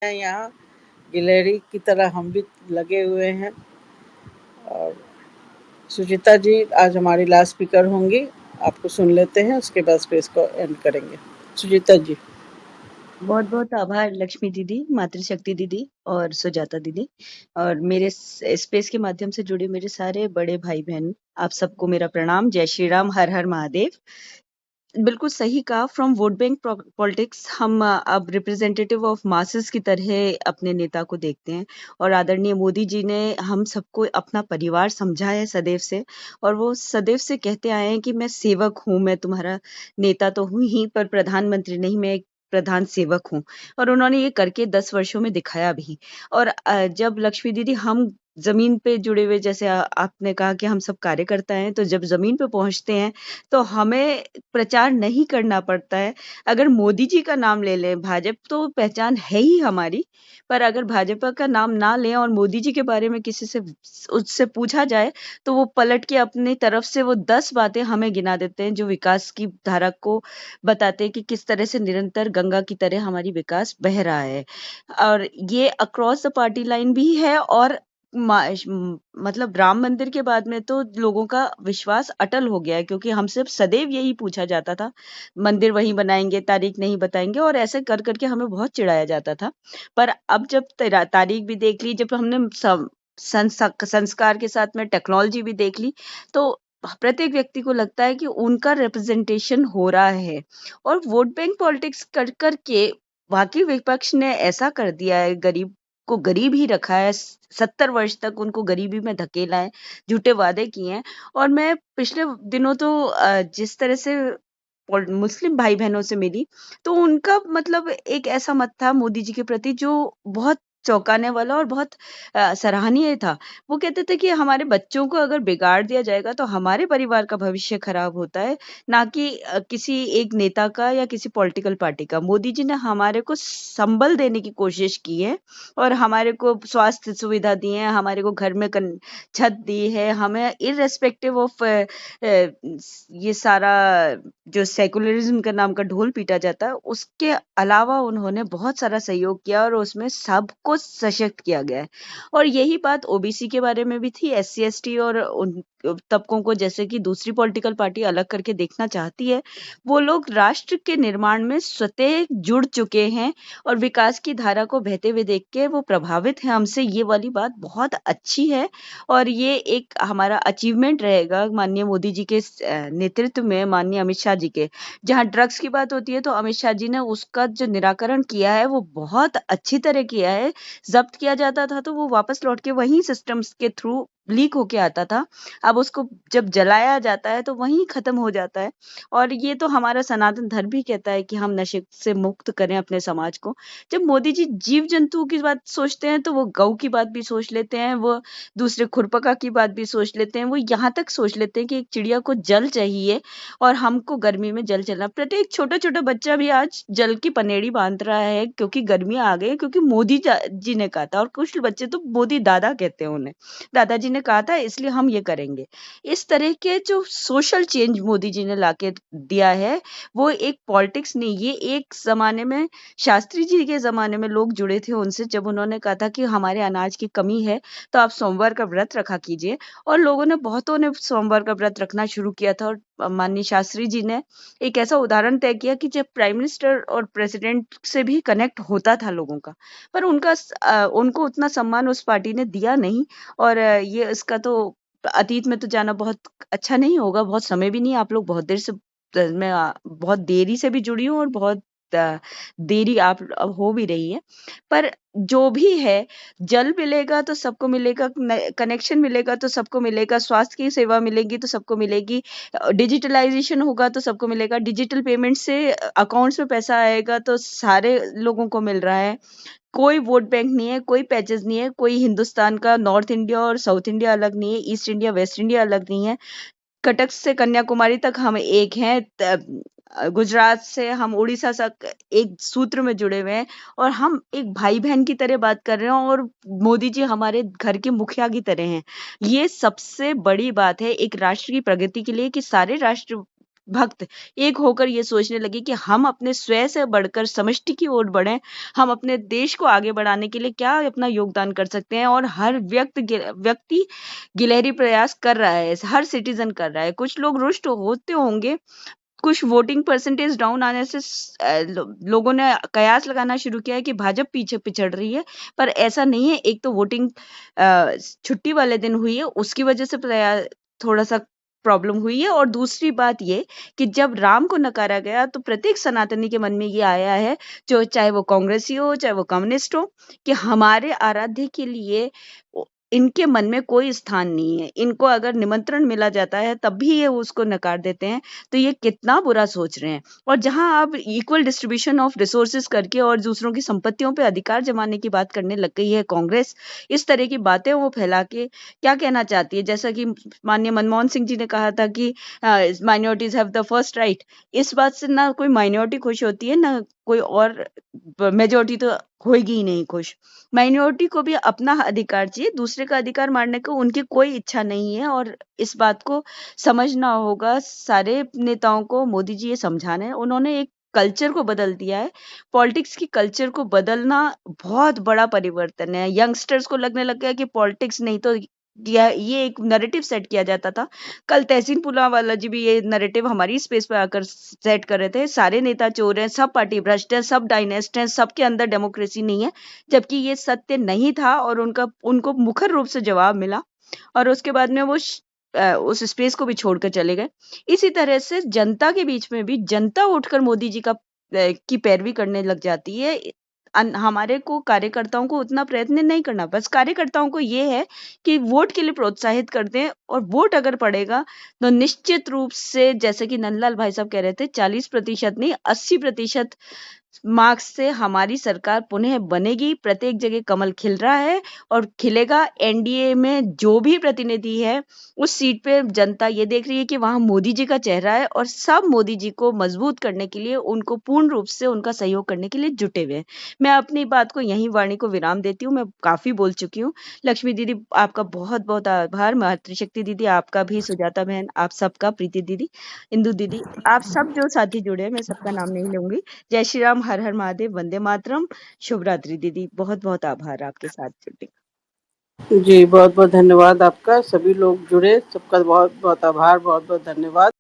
यहाँ गिलहरी की तरह हम भी लगे हुए हैं। और सुचिता जी आज हमारी लास्ट स्पीकर होंगी, आपको सुन लेते हैं, उसके बाद फिर इसको एंड करेंगे। सुचिता जी। बहुत बहुत आभार लक्ष्मी दीदी, मातृशक्ति दीदी और सुजाता दीदी और मेरे स्पेस के माध्यम से जुड़े मेरे सारे बड़े भाई बहन, आप सबको मेरा प्रणाम। जय श्री राम, हर हर महादेव। बिल्कुल सही कहा, फ्रॉम वोट बैंक पॉलिटिक्स हम अब रिप्रेजेंटेटिव ऑफ मासेस की तरह अपने नेता को देखते हैं और आदरणीय मोदी जी ने हम सबको अपना परिवार समझा है सदैव से, और वो सदैव से कहते आए हैं कि मैं सेवक हूँ, मैं तुम्हारा नेता तो हूँ ही पर प्रधानमंत्री नहीं, मैं एक प्रधान सेवक हूँ। और उन्होंने ये करके 10 वर्षों में दिखाया भी। और जब लक्ष्मी दीदी हम जमीन पे जुड़े हुए, जैसे आपने कहा कि हम सब कार्यकर्ता हैं, तो जब जमीन पे पहुंचते हैं तो हमें प्रचार नहीं करना पड़ता है। अगर मोदी जी का नाम ले लें, भाजपा तो पहचान है ही हमारी, पर अगर भाजपा का नाम ना लें और मोदी जी के बारे में किसी से उससे पूछा जाए, तो वो पलट के अपनी तरफ से वो 10 बातें हमें गिना देते हैं, जो विकास की धारा को बताते हैं कि किस तरह से निरंतर गंगा की तरह हमारी विकास बह रहा है। और ये अक्रॉस द पार्टी लाइन भी है, और मतलब राम मंदिर के बाद में तो लोगों का विश्वास अटल हो गया है, क्योंकि हमसे सदैव यही पूछा जाता था, मंदिर वहीं बनाएंगे, तारीख नहीं बताएंगे, और ऐसे कर करके हमें बहुत चिढ़ाया जाता था। पर अब जब तारीख भी देख ली, जब हमने संस्कार के साथ में टेक्नोलॉजी भी देख ली, तो प्रत्येक व्यक्ति को लगता है कि उनका रिप्रेजेंटेशन हो रहा है। और वोट बैंक पॉलिटिक्स कर करके वाकई विपक्ष ने ऐसा कर दिया है, गरीब को गरीब ही रखा है, 70 वर्ष तक उनको गरीबी में धकेला है, झूठे वादे किए हैं। और मैं पिछले दिनों तो जिस तरह से मुस्लिम भाई बहनों से मिली, तो उनका मतलब एक ऐसा मत था मोदी जी के प्रति जो बहुत चौंकाने वाला और बहुत सराहनीय था। वो कहते थे कि हमारे बच्चों को अगर बिगाड़ दिया जाएगा तो हमारे परिवार का भविष्य खराब होता है, ना कि किसी एक नेता का या किसी पॉलिटिकल पार्टी का। मोदी जी ने हमारे को संबल देने की कोशिश की है और हमारे को स्वास्थ्य सुविधा दी है, हमारे को घर में छत दी है, हमें इर्रेस्पेक्टिव ऑफ ये सारा जो सेकुलरिज्म का नाम का ढोल पीटा जाता है, उसके अलावा उन्होंने बहुत सारा सहयोग किया और उसमें सबको सशक्त किया गया है। और यही बात ओबीसी के बारे में भी थी, एससी एसटी और उन तबकों को जैसे कि दूसरी पॉलिटिकल पार्टी अलग करके देखना चाहती है, वो लोग राष्ट्र के निर्माण में स्वतः जुड़ चुके हैं और विकास की धारा को बहते हुए देख के वो प्रभावित हैं हमसे। ये वाली बात बहुत अच्छी है और ये एक हमारा अचीवमेंट रहेगा माननीय मोदी जी के नेतृत्व में, माननीय अमित शाह जी के। जहाँ ड्रग्स की बात होती है तो अमित शाह जी ने उसका जो निराकरण किया है वो बहुत अच्छी तरह किया है। जब्त किया जाता था तो वो वापस लौट के वही सिस्टम्स के थ्रू लीक होके आता था। अब उसको जब जलाया जाता है तो वहीं खत्म हो जाता है। और ये तो हमारा सनातन धर्म भी कहता है कि हम नशे से मुक्त करें अपने समाज को। जब मोदी जी जीव जंतुओं की बात सोचते हैं तो वो गौ की बात भी सोच लेते हैं, वो दूसरे खुरपका की बात भी सोच लेते हैं, वो यहाँ तक सोच लेते हैं कि एक चिड़िया को जल चाहिए और हमको गर्मी में जल चलना। प्रत्येक छोटा-छोटा बच्चा भी आज जल की पनेड़ी बाँध रहा है क्योंकि गर्मियाँ आ गई हैं, क्योंकि मोदी जी ने कहा था, और कुछ बच्चे तो मोदी दादा कहते हैं उन्हें। दादाजी ने कहा था इसलिए हम ये करेंगे। इस तरह के जो सोशल चेंज मोदी जी ने लाके दिया है, वो एक पॉलिटिक्स नहीं, ये एक ज़माने में शास्त्री जी के ज़माने में लोग जुड़े थे उनसे, जब उन्होंने कहा था कि हमारे अनाज की कमी है, तो आप सोमवार का व्रत रखा कीजिए। और लोगों ने, बहुतों ने सोमवार का व्रत रखना शुरू किया था और माननीय शास्त्री जी ने एक ऐसा उदाहरण तय किया कि जब प्राइम मिनिस्टर और प्रेसिडेंट से भी कनेक्ट होता था लोगों का, पर उनको उतना सम्मान उस पार्टी ने दिया नहीं। और ये इसका तो अतीत में तो जाना बहुत अच्छा नहीं होगा, बहुत समय भी नहीं। आप लोग बहुत देर से मैं बहुत देरी से भी जुड़ी हूँ और बहुत देरी आप अब हो भी रही है। पर जो भी है, जल मिलेगा तो सबको मिलेगा, कनेक्शन मिलेगा तो सबको मिलेगा, स्वास्थ्य की सेवा मिलेगी तो सबको मिलेगी, डिजिटलाइजेशन होगा तो सबको मिलेगा, डिजिटल पेमेंट से अकाउंट्स में पैसा आएगा तो सारे लोगों को मिल रहा है। कोई वोट बैंक नहीं है, कोई पैचेज़ नहीं है, कोई हिंदुस्तान का नॉर्थ इंडिया और साउथ इंडिया अलग नहीं है, ईस्ट इंडिया, वेस्ट इंडिया अलग नहीं है। कटक से कन्याकुमारी तक हम एक हैं, गुजरात से हम उड़ीसा तक एक सूत्र में जुड़े हुए हैं और हम एक भाई-बहन की तरह बात कर रहे हैं और मोदी जी हमारे घर के मुखिया की तरह हैं। ये सबसे बड़ी बात है एक राष्ट्र की प्रगति के लिए कि सारे राष्ट्र भक्त एक होकर ये सोचने लगे कि हम अपने स्वयं से बढ़कर समष्टि की ओर बढ़ें, हम अपने देश को आगे बढ़ाने के लिए क्या अपना योगदान कर सकते हैं, और हर व्यक्ति गिलहरी प्रयास कर रहा है, हर सिटीजन कर रहा है। कुछ लोग रुष्ट होते होंगे, कुछ वोटिंग परसेंटेज डाउन आने से लोगों ने कयास लगाना शुरू किया है कि भाजपा पीछे पिछड़ रही है, पर ऐसा नहीं है। एक तो वोटिंग छुट्टी वाले दिन हुई है, उसकी वजह से थोड़ा सा प्रॉब्लम हुई है, और दूसरी बात ये कि जब राम को नकारा गया तो प्रत्येक सनातनी के मन में ये आया है, जो चाहे वो कांग्रेसी हो चाहे वो कम्युनिस्ट हो, कि हमारे आराध्य के लिए इनके मन में कोई स्थान नहीं है। इनको अगर निमंत्रण मिला जाता है तब भी ये उसको नकार देते हैं, तो ये कितना बुरा सोच रहे हैं। और जहां आप इक्वल डिस्ट्रीब्यूशन ऑफ रिसोर्सेज करके और दूसरों की संपत्तियों पे अधिकार जमाने की बात करने लग गई है कांग्रेस, इस तरह की बातें वो फैला के क्या कहना चाहती है, जैसा कि माननीय मनमोहन सिंह जी ने कहा था कि minorities have the first right. इस बात से ना कोई माइनॉरिटी खुश होती है, ना कोई और मेजोरिटी तो होगी ही नहीं खुश। माइनॉरिटी को भी अपना अधिकार चाहिए, दूसरे का अधिकार मारने को उनकी कोई इच्छा नहीं है, और इस बात को समझना होगा सारे नेताओं को। मोदी जी ये समझा रहे हैं, उन्होंने एक कल्चर को बदल दिया है। पॉलिटिक्स की कल्चर को बदलना बहुत बड़ा परिवर्तन है। यंगस्टर्स को लगने लग गया कि पॉलिटिक्स नहीं तो ये एक नैरेटिव सेट किया जाता था। कल तहसीन पुलावाला जी भी ये नैरेटिव हमारी स्पेस पे आकर सेट कर रहे थे, सारे नेता चोर हैं, सब पार्टी भ्रष्ट हैं, सब डायनेस्ट हैं, सबके अंदर डेमोक्रेसी नहीं है, जबकि ये सत्य नहीं था, और उनको मुखर रूप से जवाब मिला, और उसके बाद में वो उस स्पेस को भी छोड़कर चले गए। इसी तरह से जनता के बीच में भी जनता उठकर मोदी जी की पैरवी करने लग जाती है। हमारे को कार्यकर्ताओं को उतना प्रयत्न नहीं करना, बस कार्यकर्ताओं को ये है कि वोट के लिए प्रोत्साहित कर दें, और वोट अगर पड़ेगा तो निश्चित रूप से, जैसे कि नंदलाल भाई साहब कह रहे थे, 40% नहीं 80% मार्क्स से हमारी सरकार पुनः बनेगी। प्रत्येक जगह कमल खिल रहा है और खिलेगा। एनडीए में जो भी प्रतिनिधि है उस सीट पे जनता ये देख रही है कि वहां मोदी जी का चेहरा है, और सब मोदी जी को मजबूत करने के लिए, उनको पूर्ण रूप से उनका सहयोग करने के लिए जुटे हुए हैं। मैं अपनी बात को यहीं वाणी को विराम देती हूँ, मैं काफी बोल चुकी हूँ। लक्ष्मी दीदी आपका बहुत बहुत आभार, मातृशक्ति दीदी आपका भी, सुजाता बहन आप सबका, प्रीति दीदी, इंदु दीदी, आप सब जो साथी जुड़े हैं, मैं सबका नाम नहीं लूंगी। जय श्री राम, हर हर महादेव, वंदे मातरम, शुभ रात्रि दीदी, बहुत बहुत आभार आपके साथ जुड़ने का। जी, बहुत-बहुत धन्यवाद आपका। सभी लोग जुड़े, सबका बहुत-बहुत आभार, बहुत-बहुत धन्यवाद।